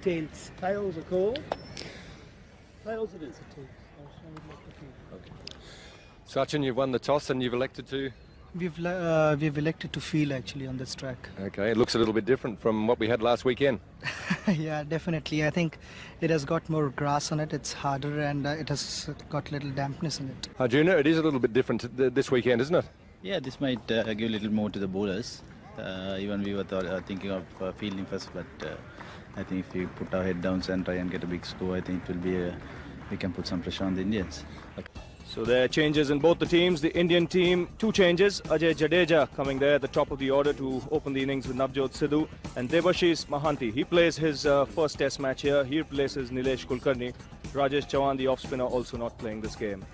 tails. Tails are called. Tails it is. Okay. Sachin, you've won the toss and you've elected to... We've elected to field actually on this track. Okay, it looks a little bit different from what we had last weekend. Yeah, definitely. I think it has got more grass on it. It's harder and it has got little dampness in it. Arjuna, it is a little bit different this weekend, isn't it? Yeah, this might give a little more to the bowlers. Even we were thinking of fielding first, but I think if we put our head down and try and get a big score, I think it will be we can put some pressure on the Indians. So there are changes in both the teams. The Indian team, 2 changes. Ajay Jadeja coming there at the top of the order to open the innings with Navjot Sidhu. And Debashish Mahanti, he plays his first test match here. He replaces Nilesh Kulkarni. Rajesh Chauhan, the off-spinner, also not playing this game.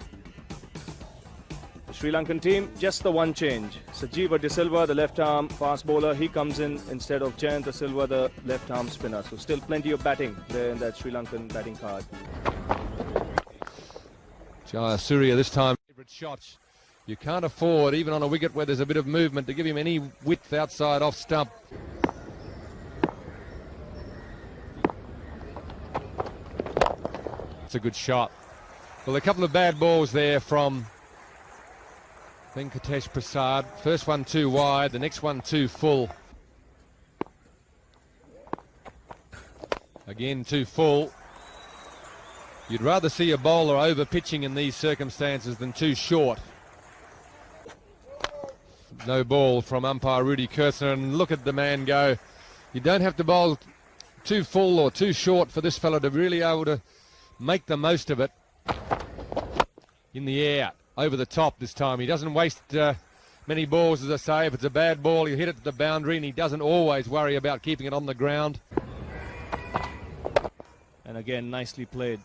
The Sri Lankan team, just the one change. Sajeeva De Silva, the left-arm fast bowler, he comes in instead of Jayant De Silva, the left-arm spinner. So still plenty of batting there in that Sri Lankan batting card. Jayasuriya this time, favourite shots. You can't afford, even on a wicket where there's a bit of movement, to give him any width outside off stump. It's a good shot. Well, a couple of bad balls there from Venkatesh Prasad. First one too wide, the next one too full. Again too full. You'd rather see a bowler over-pitching in these circumstances than too short. No ball from umpire Rudy Kurtzner, and look at the man go. You don't have to bowl too full or too short for this fella to really able to make the most of it. In the air, over the top this time. He doesn't waste many balls, as I say. If it's a bad ball, he'll hit it to the boundary, and he doesn't always worry about keeping it on the ground. And again, nicely played.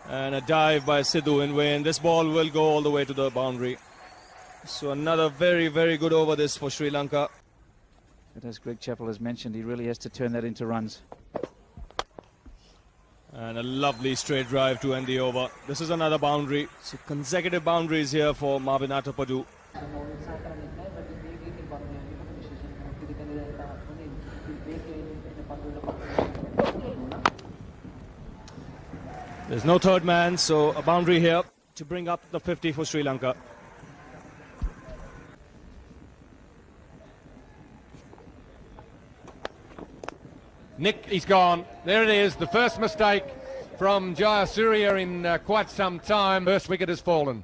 And a dive by Sidhu in vain. This ball will go all the way to the boundary. So another very, very good over this for Sri Lanka. But as Greg Chappell has mentioned, he really has to turn that into runs. And a lovely straight drive to end the over. This is another boundary. So consecutive boundaries here for Marvin Atapadu. There's no third man, so a boundary here to bring up the 50 for Sri Lanka. Nick, he's gone. There it is, the first mistake from Jayasuriya in quite some time. First wicket has fallen.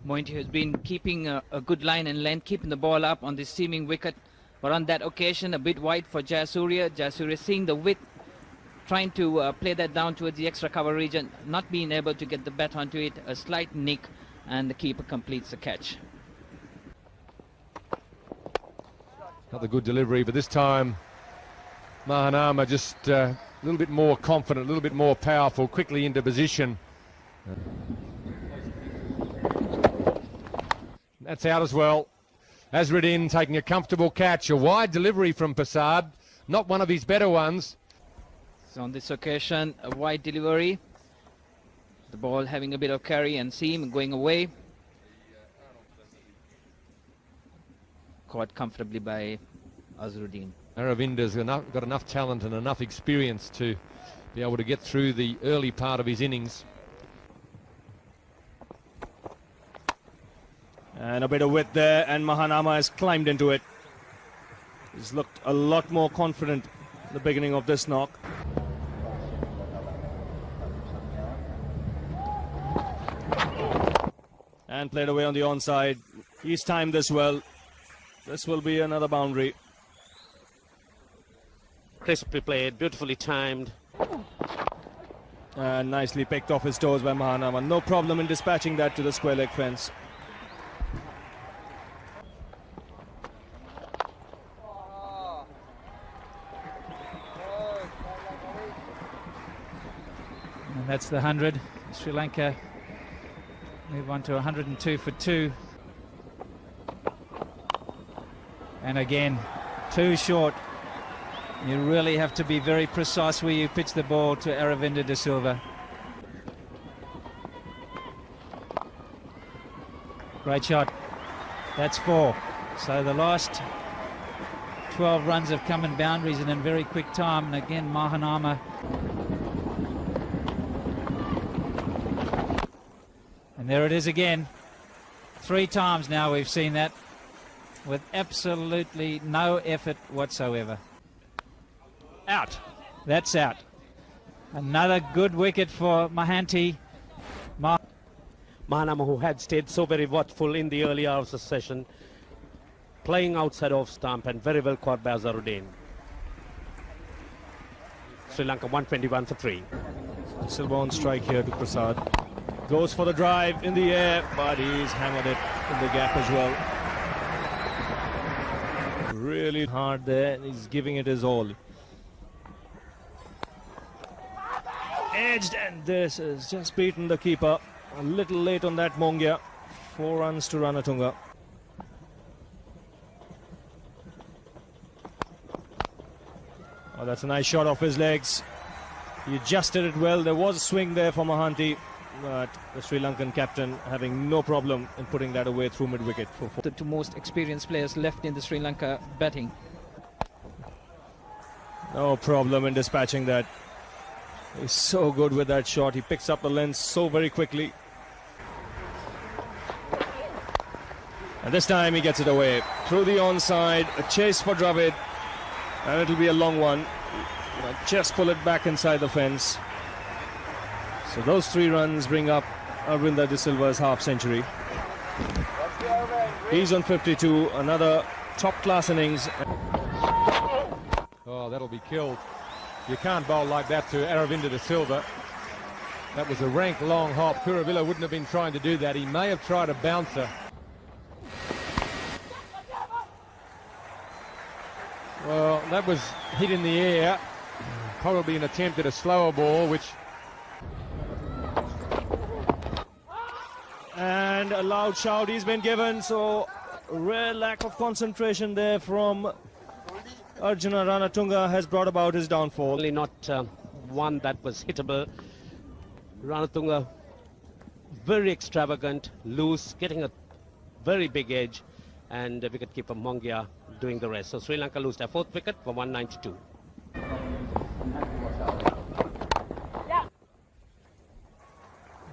Mointy has been keeping a good line and length, keeping the ball up on this seaming wicket. But on that occasion, a bit wide for Jayasuriya. Jayasuriya seeing the width, trying to play that down towards the extra cover region, not being able to get the bat onto it, a slight nick, and the keeper completes the catch. Another good delivery, but this time Mahanama just a little bit more confident, a little bit more powerful, quickly into position. That's out as well. Azruddin taking a comfortable catch, a wide delivery from Prasad, not one of his better ones. So on this occasion, a wide delivery. The ball having a bit of carry and seam, going away. Caught comfortably by Azruddin. Aravinda's got enough talent and enough experience to be able to get through the early part of his innings. And a bit of width there, and Mahanama has climbed into it. He's looked a lot more confident at the beginning of this knock. And played away on the onside. He's timed this well. This will be another boundary. Crisply played, beautifully timed. And nicely picked off his toes by Mahanama. No problem in dispatching that to the square leg fence. And that's the 100. Sri Lanka move on to 102 for 2. And again, too short. You really have to be very precise where you pitch the ball to Aravinda De Silva. Great shot. That's 4. So the last 12 runs have come in boundaries and in very quick time. And again, Mahanama. And there it is again. 3 times now we've seen that with absolutely no effort whatsoever. Out. That's out. Another good wicket for Mahanti. Mahanama, who had stayed so very watchful in the early hours of the session, playing outside off stump and very well caught by Azharuddin. Sri Lanka 121 for 3. Silva on strike here to Prasad. Goes for the drive in the air, but he's hammered it in the gap as well. Really hard there, and he's giving it his all. Edged, and this has just beaten the keeper. A little late on that, Mongia. 4 runs to Ranatunga. Oh, that's a nice shot off his legs. He adjusted it well. There was a swing there for Mahanti, but the Sri Lankan captain having no problem in putting that away through mid-wicket. The 2 most experienced players left in the Sri Lanka batting. No problem in dispatching that. He's so good with that shot. He picks up the length so very quickly. And this time he gets it away. Through the onside, a chase for Dravid. And it'll be a long one. Just pull it back inside the fence. So those 3 runs bring up Arvinder De Silva's half century. He's on 52. Another top-class innings. Oh, that'll be killed. You can't bowl like that to Aravinda De Silva. That was a rank long hop. Kuravilla wouldn't have been trying to do that. He may have tried a bouncer. Well, that was hit in the air. Probably an attempt at a slower ball, which... And a loud shout he's been given, so rare lack of concentration there from Arjuna Ranatunga has brought about his downfall. Only not one that was hittable. Ranatunga, very extravagant, loose, getting a very big edge, and wicketkeeper Mongia doing the rest. So Sri Lanka lose their 4th wicket for 192.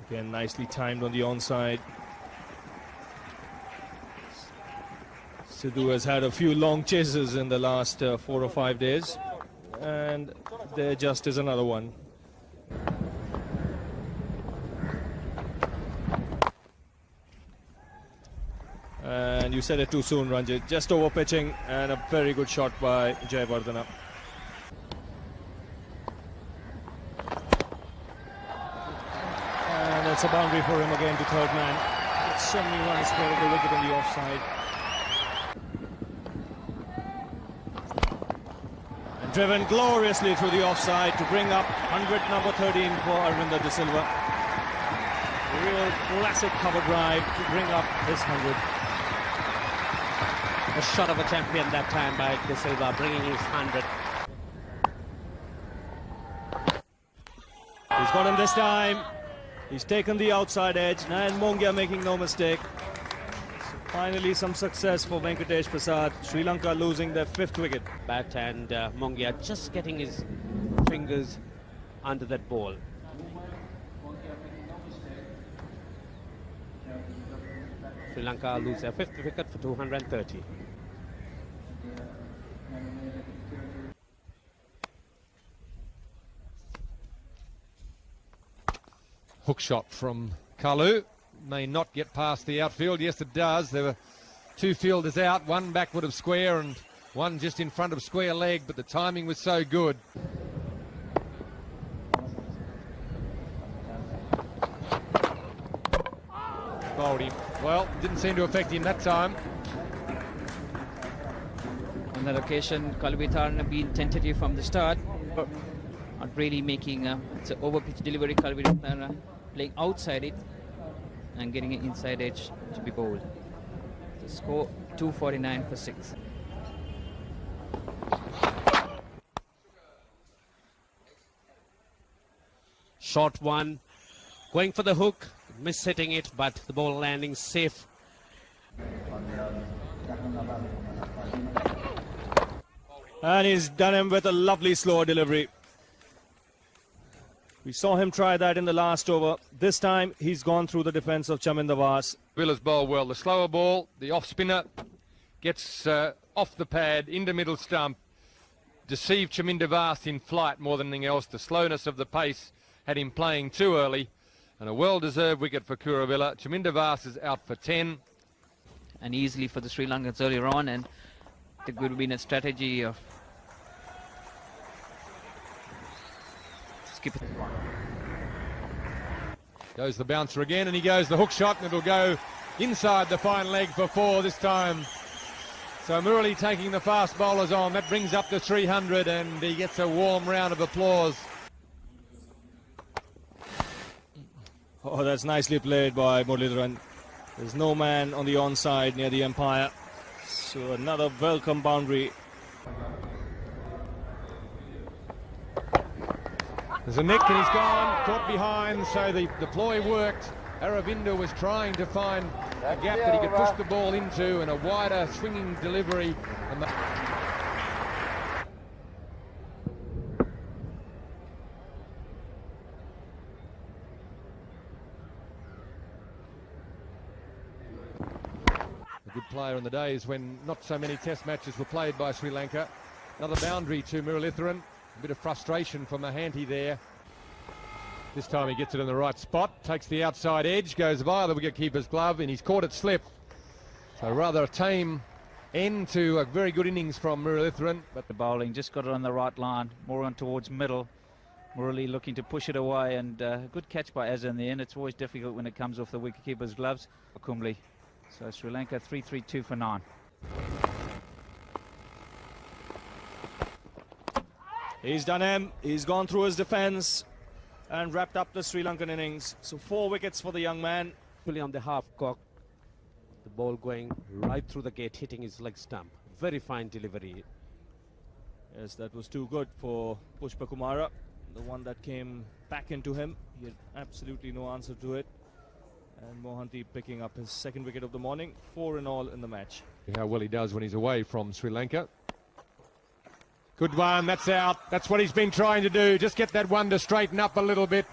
Again, nicely timed on the onside. Sidhu has had a few long chases in the last 4 or 5 days, and there just is another one. And you said it too soon, Ranjit. Just over pitching, and a very good shot by Jayawardena. And it's a boundary for him again to 3rd man. It's so many runs square of the wicket on the offside. And driven gloriously through the offside to bring up 100 number 13 for Arvinder De Silva. A real classic cover drive to bring up his 100. A shot of a champion that time by De Silva, bringing his 100. He's got him this time. He's taken the outside edge, and Mongia making no mistake. So finally some success for Venkatesh Prasad. Sri Lanka losing their 5th wicket. Bat and Mongia just getting his fingers under that ball. Sri Lanka lose their 5th wicket for 230. Hook shot from Kalu. May not get past the outfield. Yes, it does. There were 2 fielders out, one backward of square and one just in front of square leg, but the timing was so good. Bowled him. Well, didn't seem to affect him that time. On that occasion, Kalvitharana being tentative from the start, but not really making it's an over-pitch delivery. Kalvitharana playing outside it and getting an inside edge to be bowled. The score 249 for 6. Short one, going for the hook, miss-hitting it, but the ball landing safe. And he's done him with a lovely slow delivery. We saw him try that in the last over. This time, he's gone through the defence of Chaminda Vaas. Villas bowl well. The slower ball, the off spinner, gets off the pad into middle stump. Deceived Chaminda Vaas in flight more than anything else. The slowness of the pace had him playing too early. And a well-deserved wicket for Kuravilla. Chaminda Vaas is out for 10. And easily for the Sri Lankans earlier on, and it would have been a strategy of skip it. Goes the bouncer again, and he goes the hook shot, and it'll go inside the fine leg for 4 this time. So Murali taking the fast bowlers on. That brings up to 300, and he gets a warm round of applause. Oh, that's nicely played by Muralidharan. There's no man on the onside near the umpire. So another welcome boundary. There's a nick and he's gone, caught behind, so the ploy worked. Aravinda was trying to find a gap that he could push the ball into, and a wider swinging delivery. And a good player in the days when not so many test matches were played by Sri Lanka. Another boundary to Muralitharan. A bit of frustration for Mahanti there. This time he gets it in the right spot, takes the outside edge, goes via the wicketkeeper's glove, and he's caught it slip. So rather a tame end to a very good innings from Muralitharan. But the bowling just got it on the right line, more on towards middle. Murali looking to push it away, and good catch by Azza in the end. It's always difficult when it comes off the wicketkeeper's gloves. Kumble. So Sri Lanka 3-3-2 for 9. He's done him. He's gone through his defence and wrapped up the Sri Lankan innings. So 4 wickets for the young man. Fully on the half cock. The ball going right through the gate, hitting his leg stump. Very fine delivery. Yes, that was too good for Pushpa Kumara. The one that came back into him. He had absolutely no answer to it. And Mohanty picking up his 2nd wicket of the morning. 4 in all in the match. How well he does when he's away from Sri Lanka. Good one, that's out. That's what he's been trying to do. Just get that one to straighten up a little bit.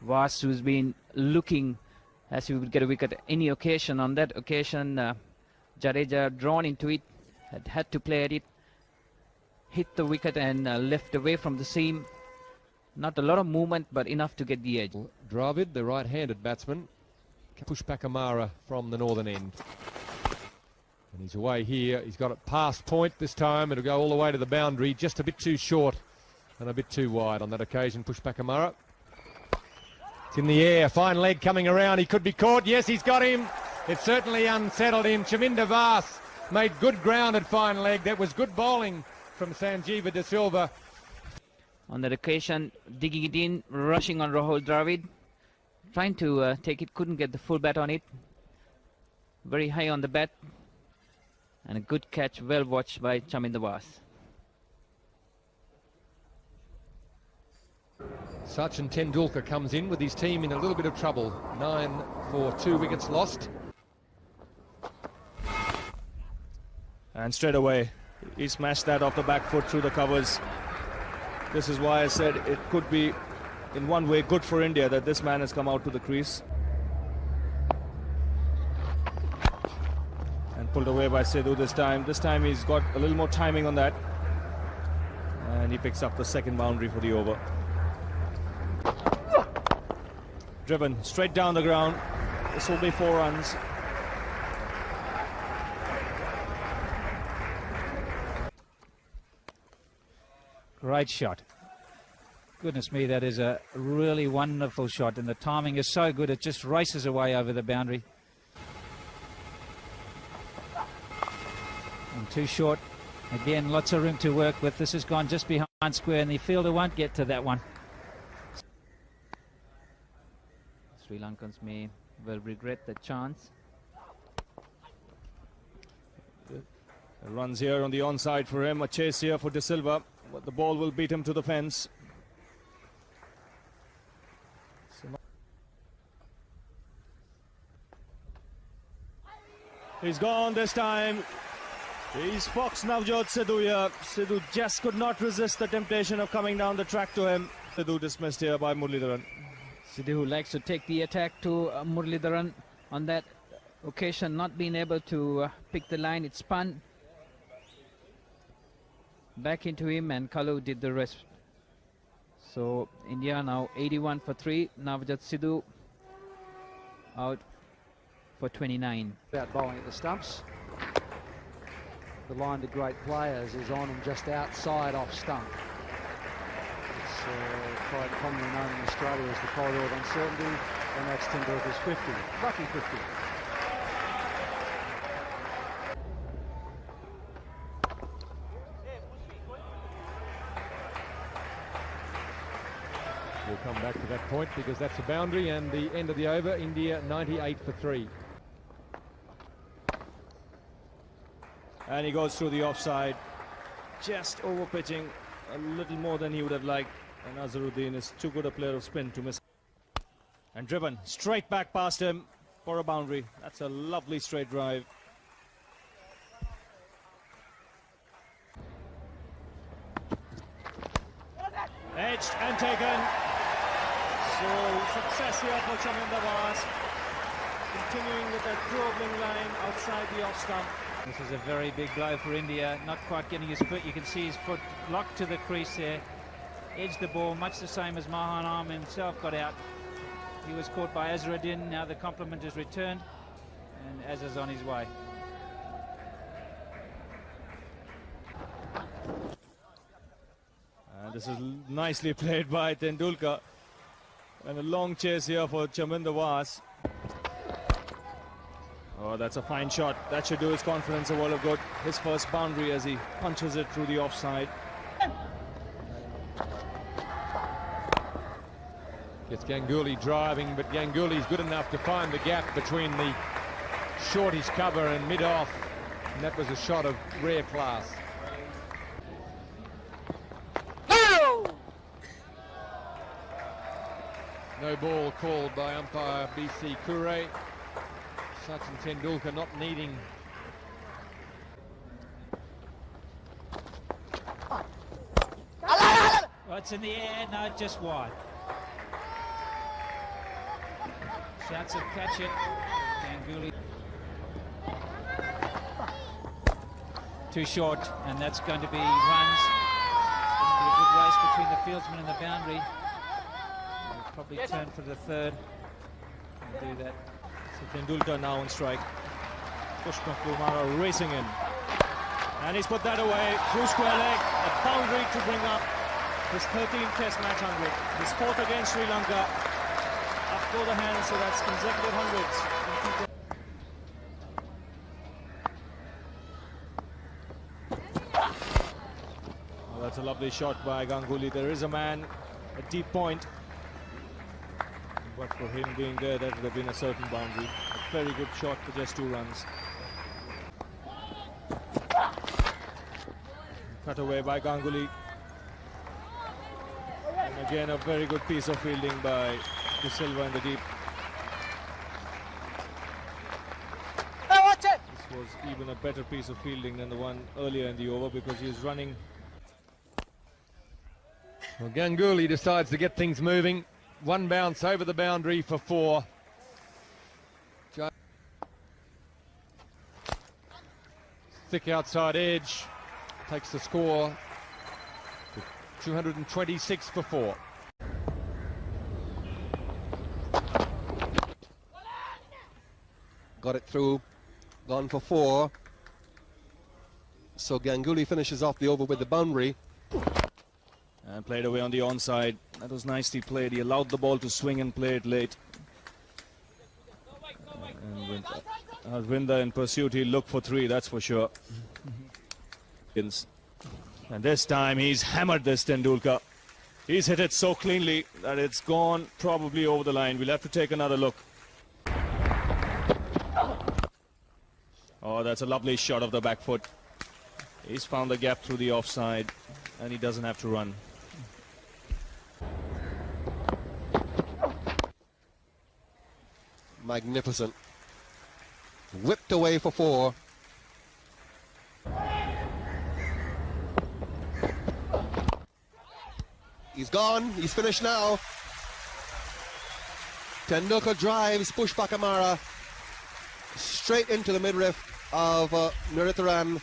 Vaas, who's been looking as he would get a wicket any occasion. On that occasion, Jadeja drawn into it, had to play at it, hit the wicket and left away from the seam. Not a lot of movement, but enough to get the edge. Dravid, the right-handed batsman, push back Amara from the northern end. And he's away here. He's got it past point this time. It'll go all the way to the boundary. Just a bit too short and a bit too wide on that occasion. Push back Amara. It's in the air. Fine leg coming around. He could be caught. Yes, he's got him. It certainly unsettled him. Chaminda Vaas made good ground at fine leg. That was good bowling from Sanjeeva De Silva. On that occasion, digging it in, rushing on Rahul Dravid. Trying to take it, couldn't get the full bat on it. Very high on the bat. And a good catch, well watched by Chaminda Vaas. Sachin Tendulkar comes in with his team in a little bit of trouble. 9 for 2 wickets lost. And straight away, he smashed that off the back foot through the covers. This is why I said it could be, in one way, good for India that this man has come out to the crease. And pulled away by Sidhu this time. This time he's got a little more timing on that. And he picks up the 2nd boundary for the over. Driven straight down the ground. This will be 4 runs. Great shot. Goodness me, that is a really wonderful shot, and the timing is so good, it just races away over the boundary. And too short. Again, lots of room to work with. This has gone just behind square, and the fielder won't get to that one. Sri Lankans may well regret the chance. Runs here on the onside for him. A chase here for De Silva. But the ball will beat him to the fence. He's gone this time. He's Fox Navjot Sidhu here. Sidhu just could not resist the temptation of coming down the track to him. Sidhu dismissed here by Muralidharan. Sidhu likes to take the attack to Muralidharan. On that occasion, not being able to pick the line, it spun back into him, and Kalu did the rest. So India now 81 for 3. Navjot Sidhu out for 29. About bowling at the stumps. The line to great players is on and just outside off stump. It's quite commonly known in Australia as the corridor of uncertainty, and that's Tendulkar's 50. Lucky 50. We'll come back to that point because that's a boundary, and the end of the over, India 98 for 3. And he goes through the offside, just over pitching a little more than he would have liked. And Azharuddin is too good a player of spin to miss. And driven straight back past him for a boundary. That's a lovely straight drive. Edged and taken. So success here for Chaminda Vas. Continuing with that probing line outside the off stump. This is a very big blow for India. Not quite getting his foot. You can see his foot locked to the crease there. Edged the ball, much the same as Mahan Arm himself got out. He was caught by Azharuddin. Now the compliment is returned, and Azhar's on his way. And this is nicely played by Tendulkar. And a long chase here for Chaminda Vas. Oh, that's a fine shot. That should do his confidence a world of good. His first boundary as he punches it through the offside. Gets Ganguly driving, but Ganguly's good enough to find the gap between the shortish cover and mid-off. And that was a shot of rare class. No ball called by umpire B.C. Kure. Sachin Tendulkar not needing. Oh, it's in the air. No, just wide. Shouts at catch it. Ganguly. Too short, and that's going to be runs. Going to be a good race between the fieldsman and the boundary. He'll probably turn for the third and do that. So Tendulkar now on strike. Pushpa Kumara racing in. And he's put that away through square leg. A boundary to bring up his 13th Test match 100. His fourth against Sri Lanka. Up to the hands, so that's consecutive hundreds. Oh, that's a lovely shot by Ganguly. There is a man at deep point. But for him being there, that would have been a certain boundary. A very good shot for just 2 runs. Cut away by Ganguly. And again, a very good piece of fielding by De Silva in the deep. This was even a better piece of fielding than the one earlier in the over because he was running. Well, Ganguly decides to get things moving. One bounce over the boundary for 4. Thick outside edge takes the score to 226 for 4. Got it through, gone for 4. So Ganguly finishes off the over with the boundary. And played away on the onside. That was nicely played. He allowed the ball to swing and play it late. And with Arvinda in pursuit, he'll look for 3, that's for sure. And this time he's hammered this Tendulkar. He's hit it so cleanly that it's gone probably over the line. We'll have to take another look. Oh, that's a lovely shot of the back foot. He's found the gap through the offside and he doesn't have to run. Magnificent. Whipped away for 4. He's gone. He's finished now. Tendulkar drives Pushpa Kamara straight into the midriff of Muratharan.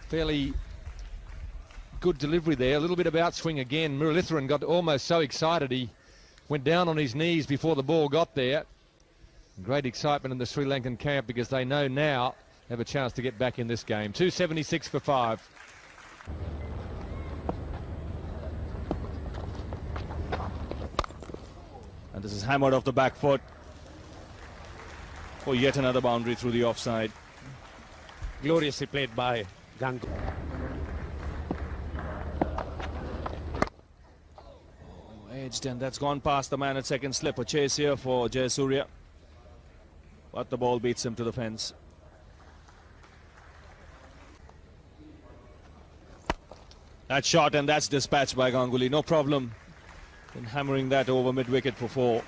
Fairly good delivery there. A little bit of outswing again. Muratharan got almost so excited he went down on his knees before the ball got there. Great excitement in the Sri Lankan camp because they know now they have a chance to get back in this game. 276 for 5. And this is hammered off the back foot for yet another boundary through the offside. Gloriously played by Ganguly. Edged, and that's gone past the man at second slip. A chase here for Jayasuriya, but the ball beats him to the fence. That shot, and that's dispatched by Ganguly. No problem in hammering that over mid-wicket for 4.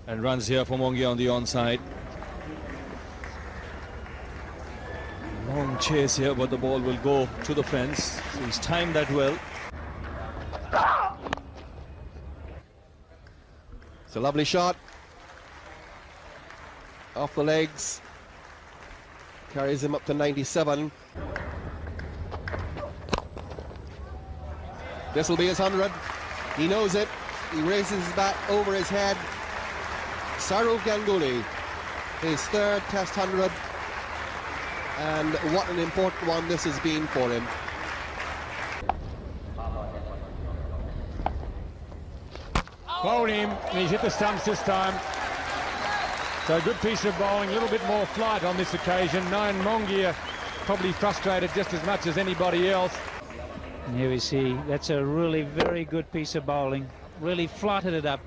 And runs here for Mongia on the onside. Long chase here, but the ball will go to the fence. So he's timed that well. It's a lovely shot. Off the legs. Carries him up to 97. This will be his 100. He knows it. He raises his bat over his head. Saurav Ganguly, his 3rd Test 100. And what an important one this has been for him. Bowled him, and he's hit the stumps this time. So a good piece of bowling, a little bit more flight on this occasion. Known Mongia probably frustrated just as much as anybody else. And here we see, that's a really very good piece of bowling. Really flighted it up.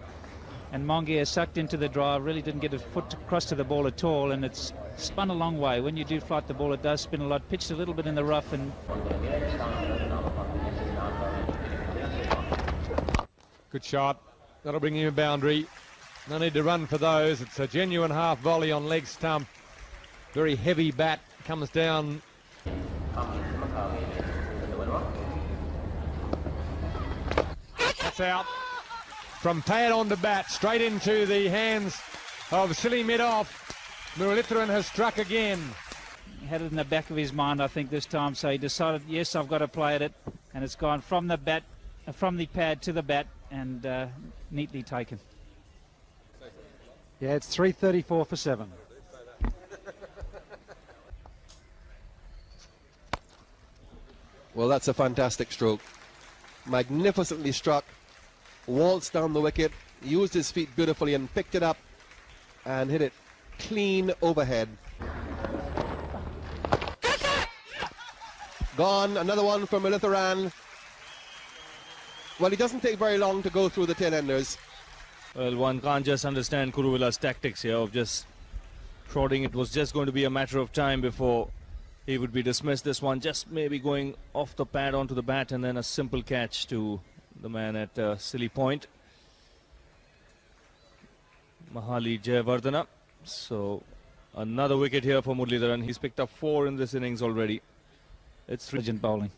And Mongia sucked into the drive, really didn't get a foot across to the ball at all, and it's spun a long way. When you do flight the ball, it does spin a lot. Pitched a little bit in the rough, and good shot. That'll bring him a boundary. No need to run for those. It's a genuine half volley on leg stump. Very heavy bat. Comes down. That's out. From pad on to bat, straight into the hands of Silly mid-off. Muratharan has struck again. he had it in the back of his mind, I think, this time. So he decided, yes, I've got to play at it, and it's gone from the bat, from the pad to the bat, and neatly taken. Yeah, it's 334 for 7. Well, that's a fantastic stroke. Magnificently struck, waltzed down the wicket, used his feet beautifully and picked it up and hit it clean overhead. Gone, another one for Muratharan. Well, he doesn't take very long to go through the tail-enders. Well, one can't just understand Kuruvilla's tactics here of just prodding. It was just going to be a matter of time before he would be dismissed. This one just maybe going off the pad onto the bat, and then a simple catch to the man at Silly Point, Mahali Jayawardena. So another wicket here for Muralidharan. He's picked up 4 in this innings already. It's brilliant bowling.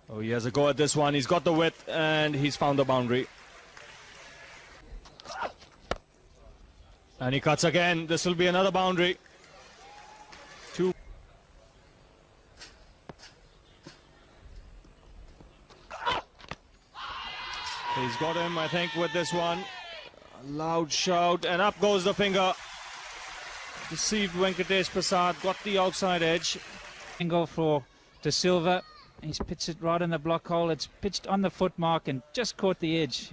Oh, he has a go at this one. He's got the width and he's found the boundary. And he cuts again. This will be another boundary. 2. He's got him, I think, with this one. A loud shout, and up goes the finger. Deceived Venkatesh Prasad, got the outside edge. Angle for De Silva. He's pitched it right in the block hole. It's pitched on the foot mark and just caught the edge.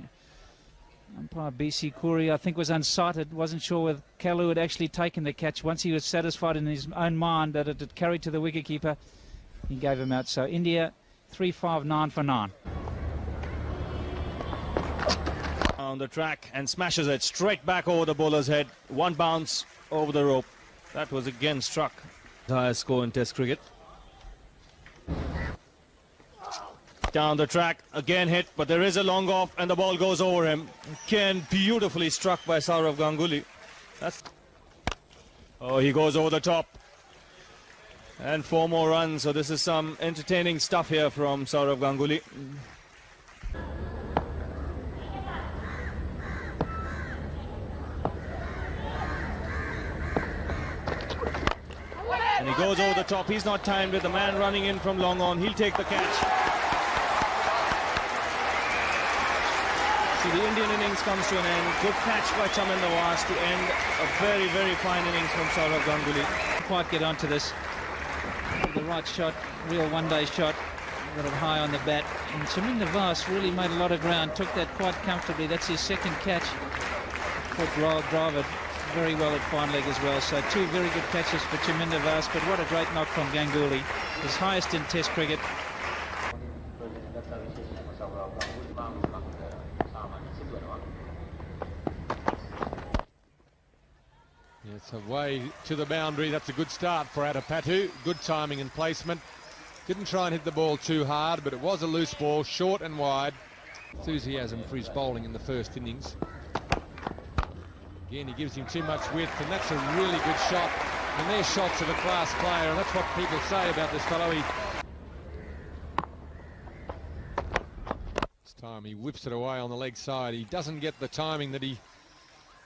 Umpire BC Kuri, I think, was unsighted. Wasn't sure whether Kalu had actually taken the catch. Once he was satisfied in his own mind that it had carried to the wicketkeeper, he gave him out. So India 359 for 9. On the track and smashes it straight back over the bowler's head. One bounce over the rope. That was again struck. The highest score in Test cricket. Down the track, again hit, but there is a long off and the ball goes over him. Again, beautifully struck by Saurav Ganguly. Oh, he goes over the top. And 4 more runs, so this is some entertaining stuff here from Saurav Ganguly. And he goes over the top. He's not timed with the man running in from long on. He'll take the catch. So the Indian innings comes to an end. Good catch by Chaman Nawaz to end a very, very fine innings from Saurav Ganguly. Quite get onto this. The right shot, real one-day shot. Got it high on the bat. And Chaman Nawaz really made a lot of ground. Took that quite comfortably. That's his second catch. Foot driver. Very well at fine leg as well. So 2 very good catches for Chaman Nawaz, but what a great knock from Ganguly. His highest in Test cricket. It's away to the boundary. That's a good start for Adapatu. Good timing and placement. Didn't try and hit the ball too hard, but it was a loose ball, short and wide. Enthusiasm for his bowling in the first innings. Again, he gives him too much width, and that's a really good shot. And they're shots of a class player, and that's what people say about this fellow. This time he whips it away on the leg side. He doesn't get the timing that he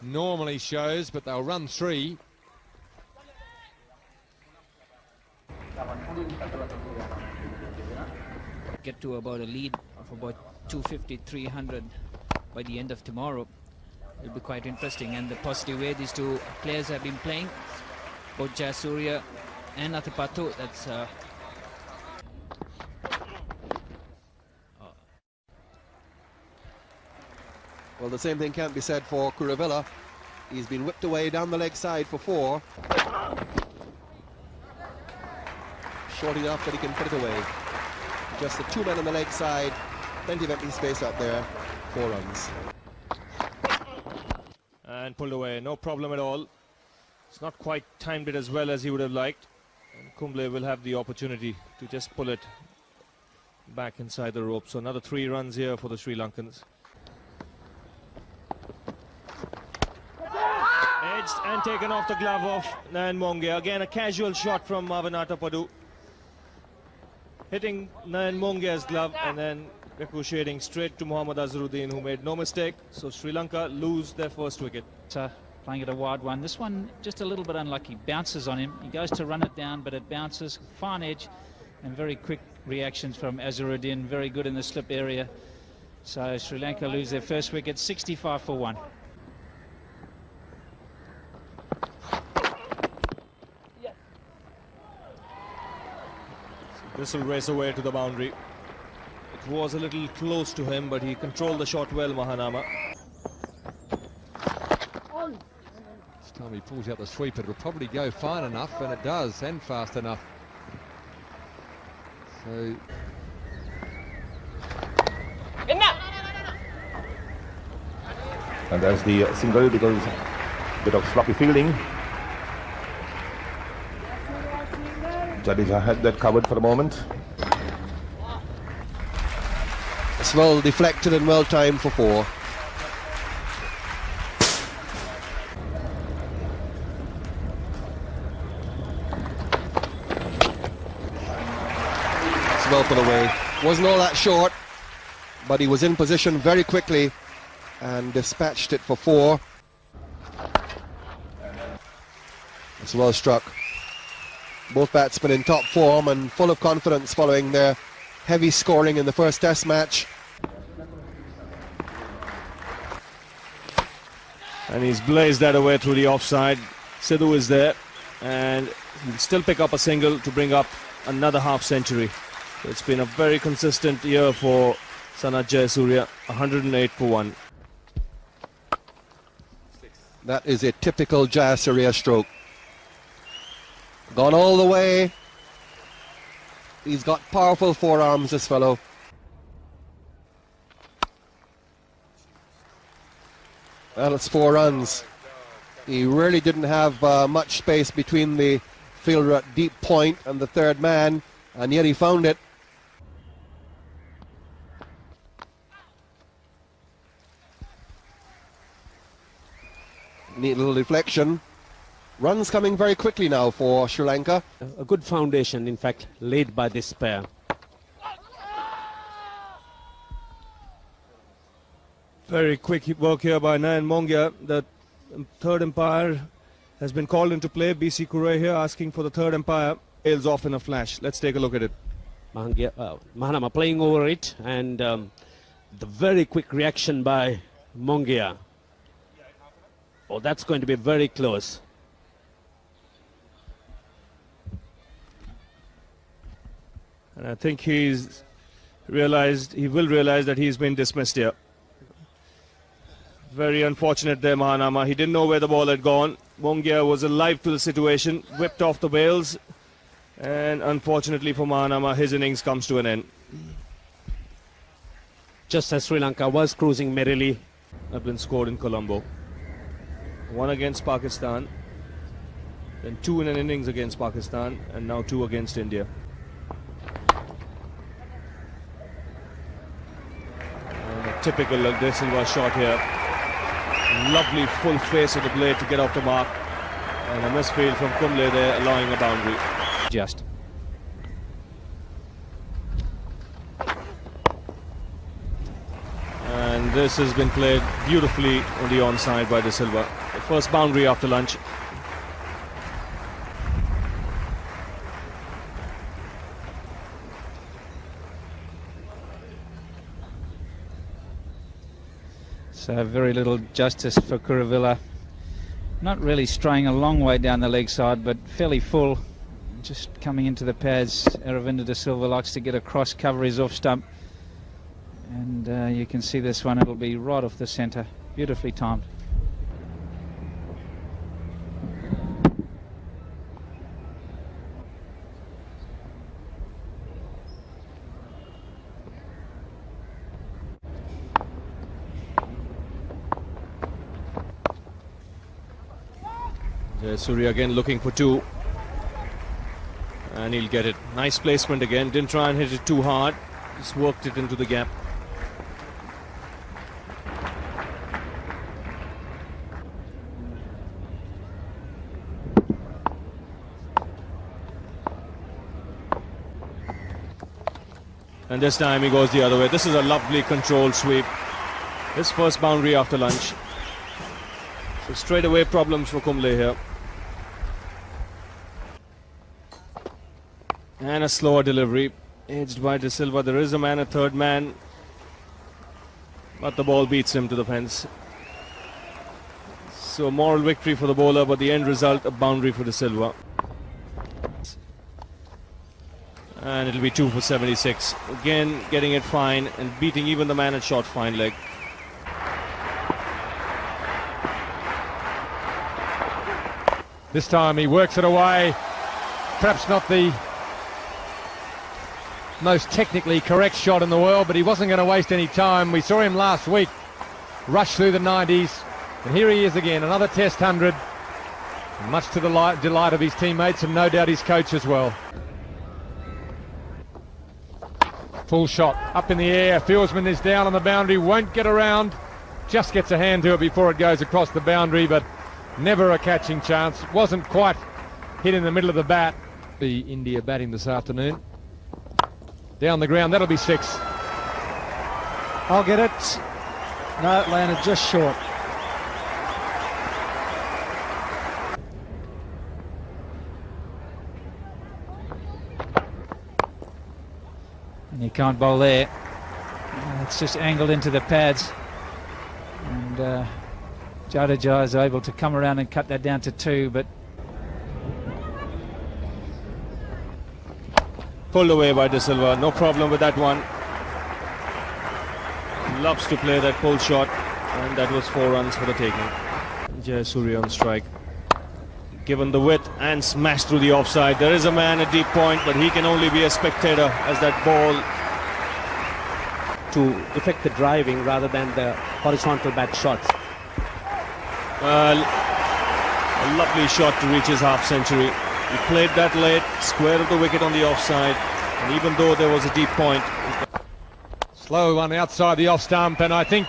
normally shows, but they'll run 3. Get to about a lead of about 250, 300 by the end of tomorrow. It'll be quite interesting, and the positive way these 2 players have been playing, both Jayasuriya and Adapatu. That's Well, the same thing can't be said for Kuravilla. He's been whipped away down the leg side for 4. Short enough that he can put it away. Just the 2 men on the leg side. Plenty of empty space out there. 4 runs. And pulled away, no problem at all. It's not quite timed it as well as he would have liked. And Kumble will have the opportunity to just pull it back inside the rope. So another 3 runs here for the Sri Lankans. Edged and taken off the glove of Nayan Mongia. Again, a casual shot from Mavanata Padu. Hitting Nayan Mongia's glove and then ricocheting straight to Mohammad Azharuddin, who made no mistake. So Sri Lanka lose their first wicket. Playing at a wide one. This one just a little bit unlucky. Bounces on him. He goes to run it down, but it bounces. Fine edge and very quick reactions from Azharuddin. Very good in the slip area. So Sri Lanka lose their first wicket, 65 for 1. This will race away to the boundary. It was a little close to him, but he controlled the shot well, Mahanama. This time he pulls out the sweep, it'll probably go fine enough, and it does, and fast enough. So... And there's the single because a bit of sloppy fielding. Jadeja had that covered for a moment. It's well deflected and well timed for 4. It's well put away. Wasn't all that short, but he was in position very quickly and dispatched it for 4. It's well struck. Both batsmen in top form and full of confidence following their heavy scoring in the first Test match. And he's blazed that away through the offside. Sidhu is there, and he'll still pick up a single to bring up another half century. So it's been a very consistent year for Sanath Jayasuriya, 108 for 1. That is a typical Jayasuriya stroke. Gone all the way. He's got powerful forearms, this fellow. Well, it's 4 runs. He really didn't have much space between the fielder at deep point and the third man, and yet he found it. Neat little deflection. Runs coming very quickly now for Sri Lanka. A good foundation, in fact, laid by this pair. Very quick work here by Nayan Mongia. The third umpire has been called into play. BC Kure here asking for the third umpire. Tails off in a flash. Let's take a look at it. Mahanama playing over it, and the very quick reaction by Mongia. Oh, that's going to be very close. And I think he will realize that he's been dismissed here. Very unfortunate there, Mahanama. He didn't know where the ball had gone. Mongia was alive to the situation, whipped off the bails. And unfortunately for Mahanama, his innings comes to an end. Just as Sri Lanka was cruising merrily. Have been scored in Colombo. 1 against Pakistan, then 2 in an innings against Pakistan, and now 2 against India. And a typical De Silva shot here. Lovely full face of the blade to get off the mark. And a misfield from Kumble there, allowing a boundary. Just. And this has been played beautifully on the onside by De Silva. The first boundary after lunch. So very little justice for Kuravilla. Not really straying a long way down the leg side, but fairly full. Just coming into the pads. Aravinda De Silva likes to get across, cover his off stump. And you can see this one, it'll be right off the centre. Beautifully timed. Surya again looking for 2. And he'll get it. Nice placement again. Didn't try and hit it too hard. Just worked it into the gap. And this time he goes the other way. This is a lovely controlled sweep. His first boundary after lunch. So straight away problems for Kumble here. And a slower delivery. Edged by De Silva. There is a man, a third man. But the ball beats him to the fence. So a moral victory for the bowler, but the end result, a boundary for De Silva. And it'll be 2 for 76. Again, getting it fine and beating even the man at short fine leg. This time he works it away. Perhaps not the most technically correct shot in the world, but he wasn't going to waste any time. We saw him last week rush through the 90s, and here he is again, another Test 100, much to the delight of his teammates and no doubt his coach as well. Full shot up in the air. Fieldsman is down on the boundary, won't get around, just gets a hand to it before it goes across the boundary, but never a catching chance. Wasn't quite hit in the middle of the bat. The India batting this afternoon. Down the ground, that'll be 6. I'll get it. No, it landed just short. And you can't bowl there. It's just angled into the pads. And Jadeja is able to come around and cut that down to 2, but Pulled away by De Silva, no problem with that one. Loves to play that pull shot, and that was 4 runs for the taking. Jayasuriya on strike. Given the width and smashed through the offside. There is a man at deep point, but he can only be a spectator as that ball to effect the driving rather than the horizontal bat shots. A lovely shot to reach his half century. He played that late, square of the wicket on the offside, and even though there was a deep point. Slow one outside the off stump, and I think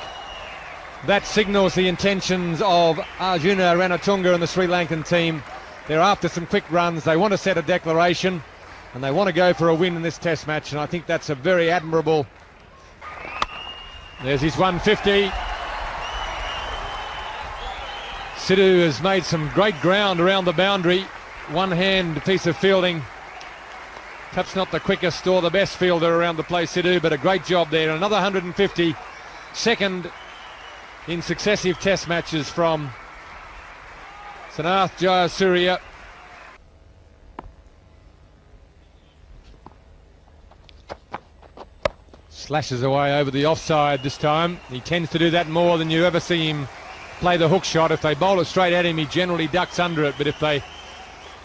That signals the intentions of Arjuna Ranatunga and the Sri Lankan team. They're after some quick runs. They want to set a declaration and they want to go for a win in this test match, and I think that's a very admirable. There's his 150. Sidhu has made some great ground around the boundary. One-hand piece of fielding. Perhaps not the quickest or the best fielder around the place, Sidhu, but a great job there. Another 150. Second in successive test matches from Sanath Jayasuriya. Slashes away over the offside this time. He tends to do that more than you ever see him play the hook shot. If they bowl it straight at him, he generally ducks under it, but if they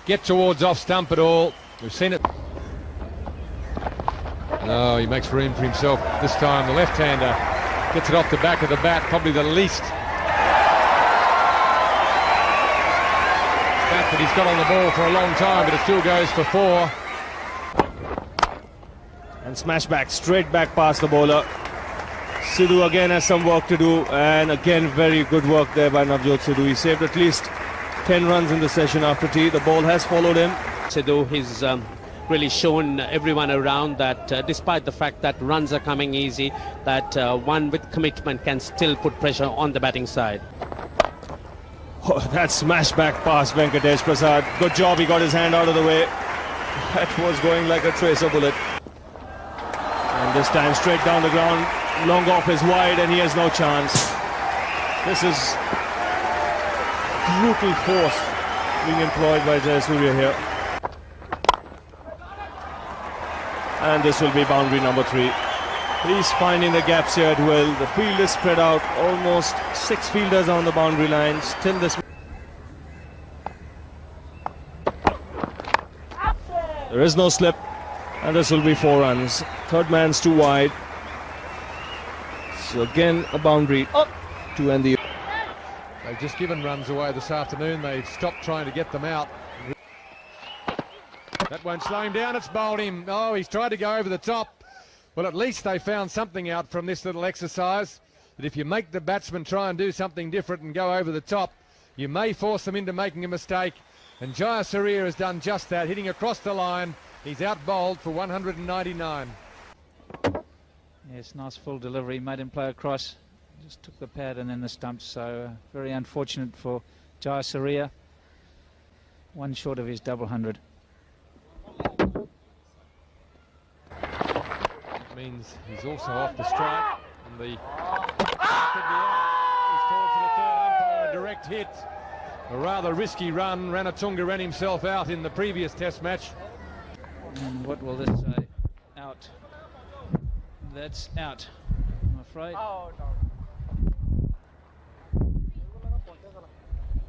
get towards off stump at all, we've seen it. Oh, he makes room for himself this time. The left-hander gets it off the back of the bat, probably the least bat that he's got on the ball for a long time, but it still goes for 4. And smash back, straight back past the bowler. Sidhu again has some work to do, and again very good work there by Navjot Sidhu. He saved at least 10 runs in the session after tea. The ball has followed him. Sidhu, he's really shown everyone around that despite the fact that runs are coming easy, that one with commitment can still put pressure on the batting side. Oh, that smash back past Venkatesh Prasad. Good job, he got his hand out of the way. That was going like a tracer bullet. And this time straight down the ground. Long off is wide and he has no chance. This is brutal force being employed by Jayasuriya here. And this will be boundary number 3. He's finding the gaps here at will. The field is spread out. Almost 6 fielders on the boundary line. Still this. There is no slip. And this will be 4 runs. Third man's too wide. So again a boundary to end the. They've just given runs away this afternoon. They've stopped trying to get them out. That won't slow him down. It's bowled him. Oh, he's tried to go over the top. Well, at least they found something out from this little exercise. That if you make the batsman try and do something different and go over the top, you may force them into making a mistake. And Jayasuriya has done just that, hitting across the line. He's out bowled for 199. Yes, nice full delivery, made him play across. Just took the pad and then the stumps, so very unfortunate for Jayasuriya. 1 short of his double 100. That means he's also off the strike. And the could be out. He's called for the third umpire, a direct hit. A rather risky run. Ranatunga ran himself out in the previous test match. And what will this say? Out. That's out, I'm afraid.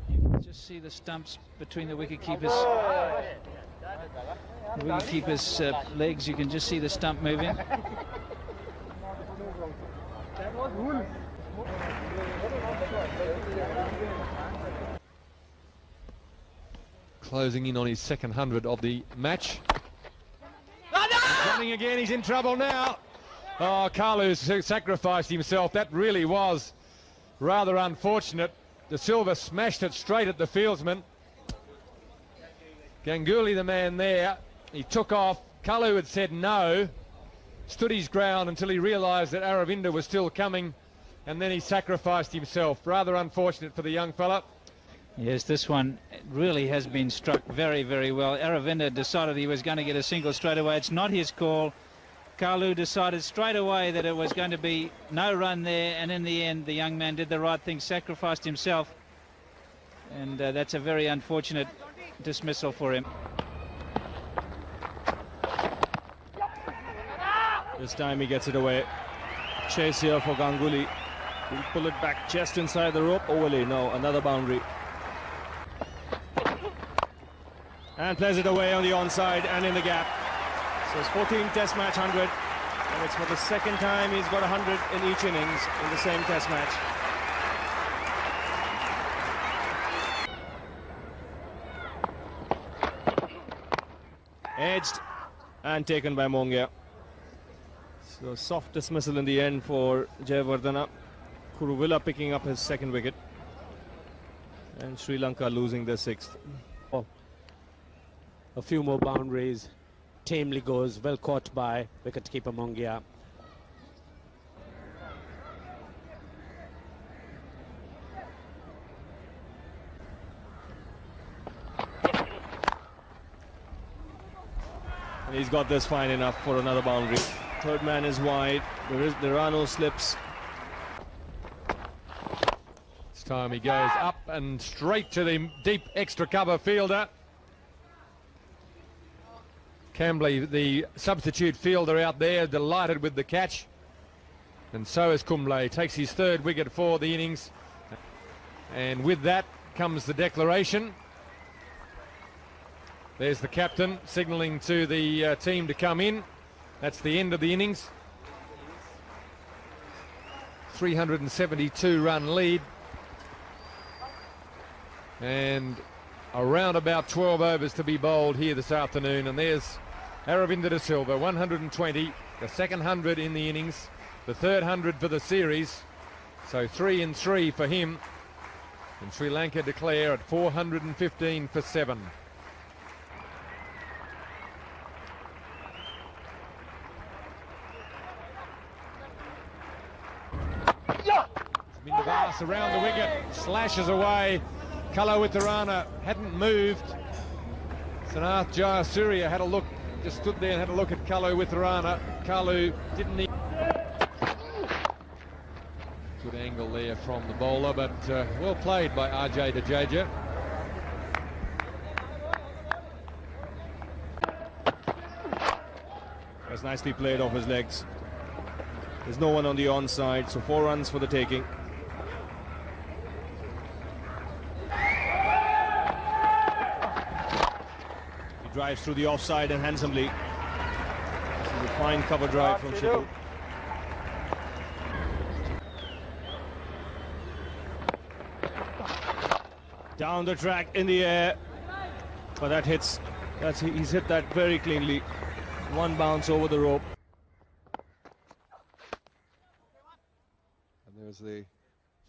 You can just see the stumps between the wicketkeeper's legs. You can just see the stump moving. Closing in on his second 100 of the match. He's running again, he's in trouble now. Oh, Kalu's sacrificed himself. That really was rather unfortunate. De Silva smashed it straight at the fieldsman. Ganguly, the man there, he took off. Kalu had said no, stood his ground until he realised that Aravinda was still coming, and then he sacrificed himself. Rather unfortunate for the young fella. Yes, this one really has been struck very, very well. Aravinda decided he was going to get a single straight away. It's not his call. Kalu decided straight away that it was going to be no run there, and in the end the young man did the right thing, sacrificed himself, and that's a very unfortunate dismissal for him. This time he gets it away. Chase here for Ganguly. He'll pull it back just inside the rope. Overlay, no, another boundary. And plays it away on the onside and in the gap. So it's 14 test match 100, and it's for the second time he's got 100 in each innings in the same test match. Edged and taken by Mongia. So soft dismissal in the end for Jayawardena. Kuruvilla picking up his second wicket. And Sri Lanka losing their sixth. A few more boundaries. Tamely goes, well caught by wicketkeeper Mongia. And he's got this fine enough for another boundary. Third man is wide. There are no slips. This time he goes up and straight to the deep extra cover fielder. Cambley, the substitute fielder out there, delighted with the catch. And so is Kumble. Takes his third wicket for the innings. And with that comes the declaration. There's the captain signalling to the team to come in. That's the end of the innings. 372 run lead. And around about 12 overs to be bowled here this afternoon. And there's Aravinda de Silva, 120, the second 100 in the innings, the third 100 for the series. So 3 and 3 for him. And Sri Lanka declare at 415 for 7. Mindavas around the wicket, slashes away. Kalawitharana hadn't moved. Sanath Jayasuriya had a look, just stood there and had a look at Kalawitharana. Kalu didn't need. Good angle there from the bowler, but well played by RJ Jadeja. That's nicely played off his legs. There's no one on the onside, so 4 runs for the taking. He drives through the offside and handsomely. This is a fine cover drive from Shibu. Down the track in the air, but that hits. He's hit that very cleanly. One bounce over the rope. And there's the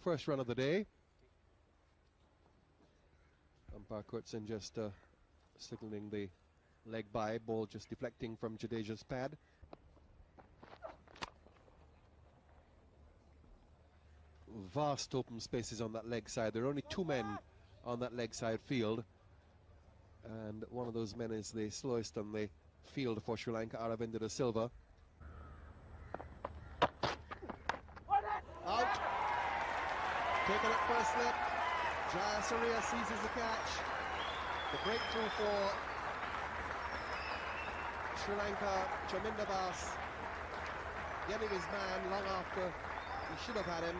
first run of the day. Umpire Kurtzen just signalling the leg by, ball just deflecting from Jadeja's pad. Vast open spaces on that leg side. There are only 2 men on that leg side field, and one of those men is the slowest on the field for Sri Lanka, Aravinda de Silva. Out. Taken at first slip. Jayasuriya seizes the catch. The breakthrough for Sri Lanka. Chaminda Bas getting his man long after he should have had him.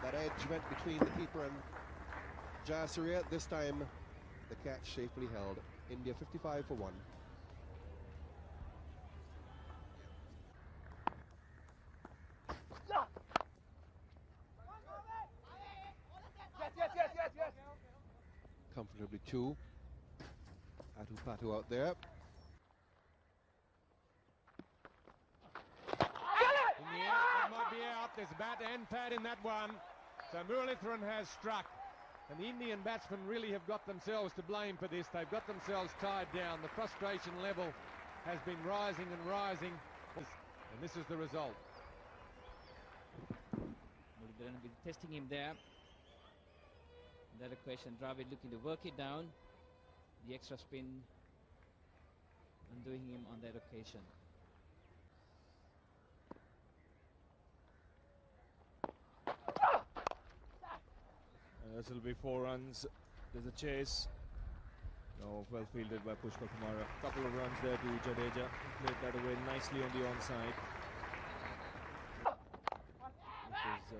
That edge went between the keeper and Jayasuriya. This time the catch safely held. India 55 for 1. Comfortably 2. Atu Patu out there. In the air, it might be out. There's bat and pad in that one. So Muralitharan has struck. And the Indian batsmen really have got themselves to blame for this. They've got themselves tied down. The frustration level has been rising and rising. And this is the result. Muralitharan will be testing him there. That equation, Dravid looking to work it down. The extra spin undoing him on that occasion. This will be 4 runs. There's a chase. Oh, well fielded by Pushpa Kumara. Couple of runs there to Jadeja. Played that away nicely on the onside. This is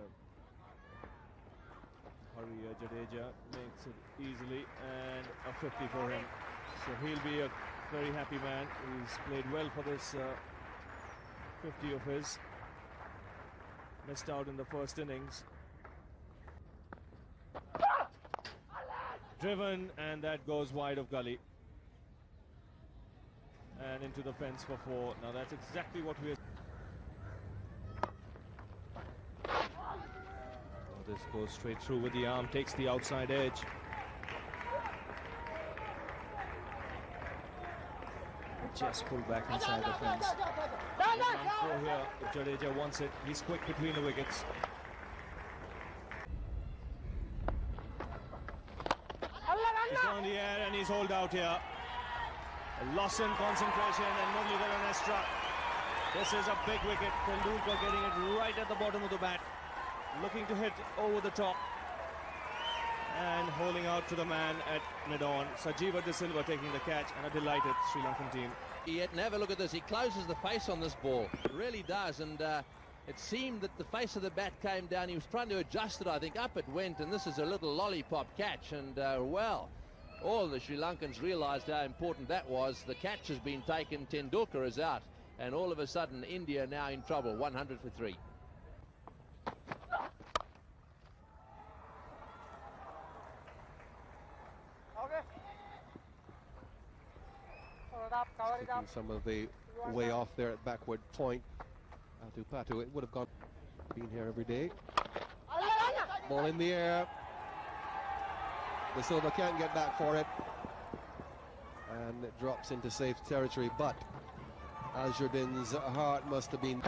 Hari Jadeja makes it easily, and a 50 for him. So he'll be a very happy man. He's played well for this 50 of his. Missed out in the first innings. Driven, and that goes wide of gully. And into the fence for 4. Now that's exactly what we are. Just goes straight through with the arm, takes the outside edge. Just pulled back inside the fence. Round 4 here if Jadeja wants it. He's quick between the wickets. He's gone in the air and he's hauled out here. A loss in concentration and Muralidharan has struck. This is a big wicket. Tendulkar getting it right at the bottom of the bat. Looking to hit over the top. And holding out to the man at mid-on. Sajeeva De Silva taking the catch and a delighted Sri Lankan team. Yet, and have a look at this. He closes the face on this ball. It really does. And it seemed that the face of the bat came down. He was trying to adjust it. I think up it went. And this is a little lollipop catch. And well, all the Sri Lankans realised how important that was. The catch has been taken. Tendulkar is out. And all of a sudden, India now in trouble. 100 for 3. Taking some of the way off there at backward point. Patu, it would have been here every day. Ball in the air. De Silva can't get back for it. And it drops into safe territory, but Azharuddin's heart must have been...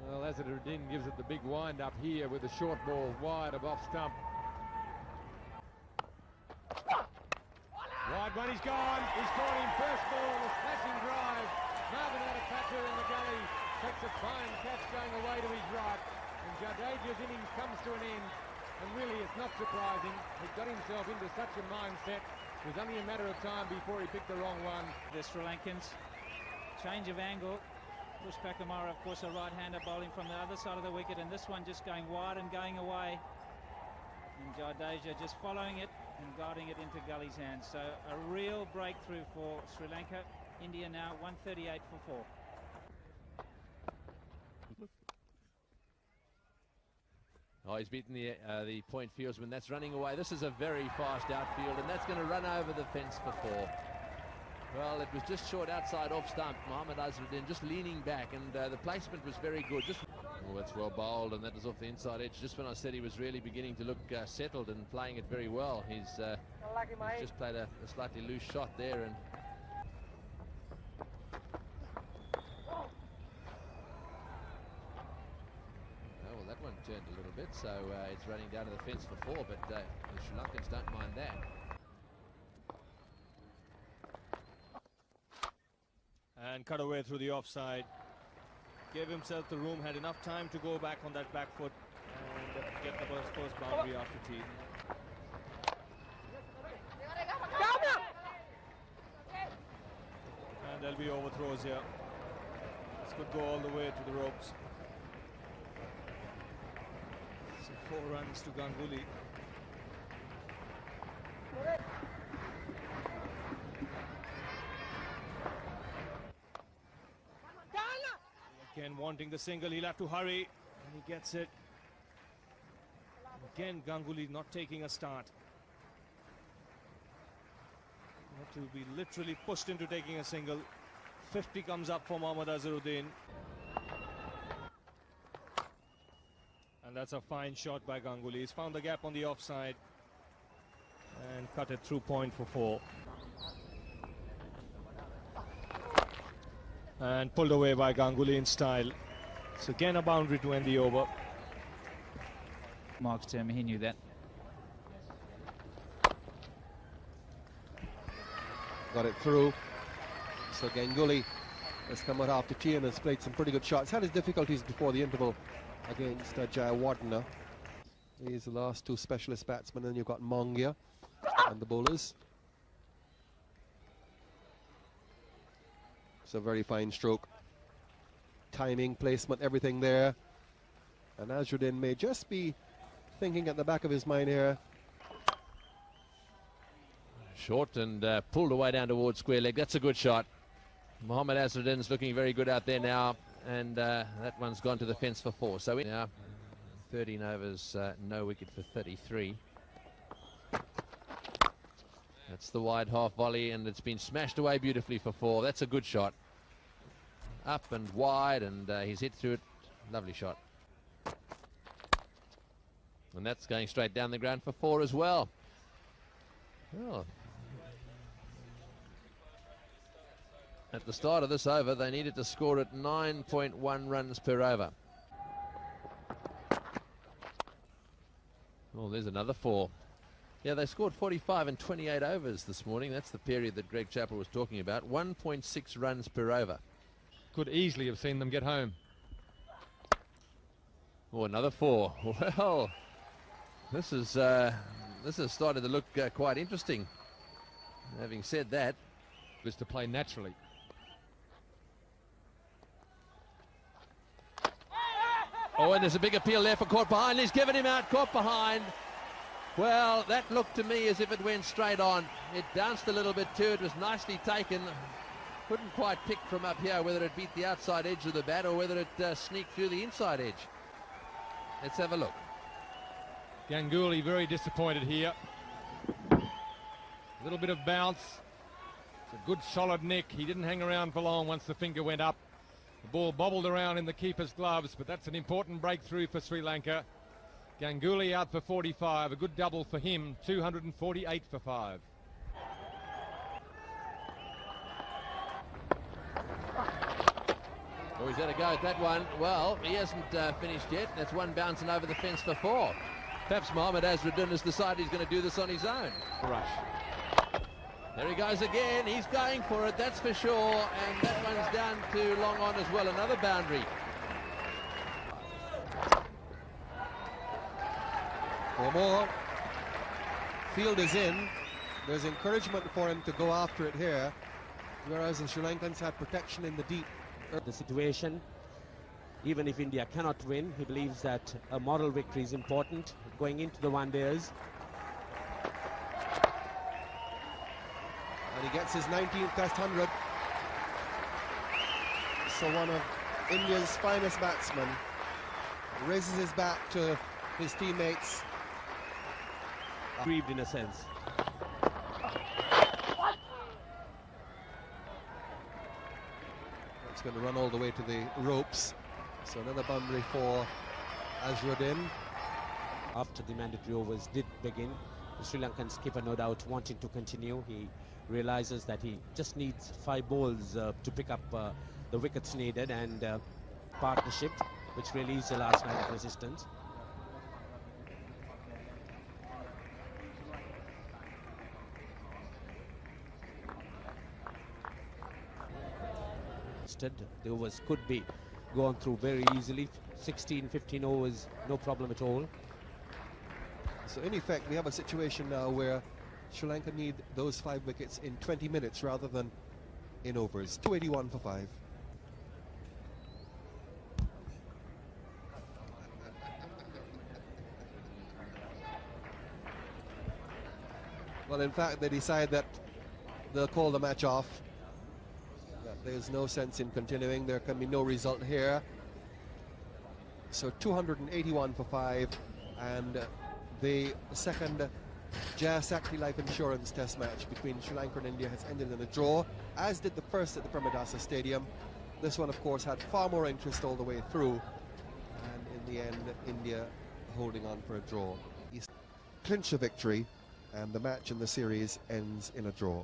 Well, Azharuddin gives it the big wind up here with the short ball wide of off stump. Wide one, he's gone. He's caught him first ball, a smashing drive. Marvin had a catcher in the gully. Takes a fine catch going away to his right. And Jadeja's innings comes to an end. And really, it's not surprising. He got himself into such a mindset. It was only a matter of time before he picked the wrong one. The Sri Lankans, change of angle. Pushpak Kumar, of course, a right-hander bowling from the other side of the wicket. And this one just going wide and going away. And Jadeja just following it and guiding it into Gully's hands. So a real breakthrough for Sri Lanka. India now 138 for 4. Oh, he's beaten the point fieldsman. That's running away. This is a very fast outfield, and that's going to run over the fence for 4. Well, it was just short outside off stump. Mohammad Azharuddin just leaning back, and the placement was very good. Oh, that's well bowled, and that was off the inside edge. Just when I said he was really beginning to look settled and playing it very well, he's just played a slightly loose shot there. And well, that one turned a little bit, so it's running down to the fence for 4, but the Sri Lankans don't mind that. And cut away through the offside. Gave himself the room, had enough time to go back on that back foot and get the first boundary after tea. And there'll be overthrows here. This could go all the way to the ropes. So 4 runs to Ganguly. Again wanting the single, he'll have to hurry, and he gets it. Again, Ganguly not taking a start. Have to be literally pushed into taking a single. 50 comes up for Mohammad Azharuddin. And that's a fine shot by Ganguly. He's found the gap on the offside and cut it through point for 4. And pulled away by Ganguly in style. So again a boundary to end the over. Mark's term, he knew that. Got it through. So Ganguly has come out after tea and has played some pretty good shots. Had his difficulties before the interval against Jayawardena. He's the last 2 specialist batsmen, and you've got Mongia and the bowlers. It's a very fine stroke. Timing, placement, everything there. And Azharuddin may just be thinking at the back of his mind here. Short and pulled away down towards square leg. That's a good shot. Mohammad Azharuddin's looking very good out there now. And that one's gone to the fence for 4. So now 13 overs, no wicket for 33. That's the wide half volley, and it's been smashed away beautifully for 4. That's a good shot. Up and wide, and he's hit through it. Lovely shot. And that's going straight down the ground for 4 as well. Well, at the start of this over, they needed to score at 9.1 runs per over. Oh, there's another 4. Yeah, they scored 45 and 28 overs this morning. That's the period that Greg Chappell was talking about. 1.6 runs per over. Could easily have seen them get home. Oh, another 4. Well, this has started to look quite interesting. Having said that, was to play naturally. Oh, and there's a big appeal there for caught behind. He's given him out, caught behind. Well, that looked to me as if it went straight on. It bounced a little bit too. It was nicely taken. Couldn't quite pick from up here whether it beat the outside edge of the bat or whether it sneaked through the inside edge. Let's have a look. Ganguly very disappointed here. A little bit of bounce. It's a good solid nick. He didn't hang around for long once the finger went up. The ball bobbled around in the keeper's gloves, but that's an important breakthrough for Sri Lanka. Ganguly out for 45, a good double for him, 248 for 5. Oh, he's had a go at that one. Well, he hasn't finished yet. That's one bouncing over the fence for 4. Perhaps Mohammad Azharuddin has decided he's going to do this on his own. Rush. There he goes again. He's going for it, that's for sure. And that one's down to long on as well. Another boundary. For more. Field is in. There's encouragement for him to go after it here, whereas the Sri Lankans had protection in the deep. The situation, even if India cannot win, he believes that a moral victory is important going into the one-dayers. And he gets his 19th Test 100. So one of India's finest batsmen raises his bat to his teammates. Grieved in a sense. It's going to run all the way to the ropes. So another boundary for Azharuddin. After the mandatory overs did begin, the Sri Lankan skipper no doubt wanting to continue. He realizes that he just needs 5 balls to pick up the wickets needed, and partnership, which relieves the last night of resistance. Instead, the overs could be gone through very easily. 16, 15 overs, no problem at all. So in effect, we have a situation now where Sri Lanka need those 5 wickets in 20 minutes rather than in overs. 281 for 5. Well, in fact, they decide that they'll call the match off. That there's no sense in continuing. There can be no result here. So 281 for 5, and the second Jayasakti Life Insurance Test match between Sri Lanka and India has ended in a draw, as did the first at the Pramadasa Stadium. This one, of course, had far more interest all the way through, and in the end, India holding on for a draw. Clinch a victory, and the match in the series ends in a draw.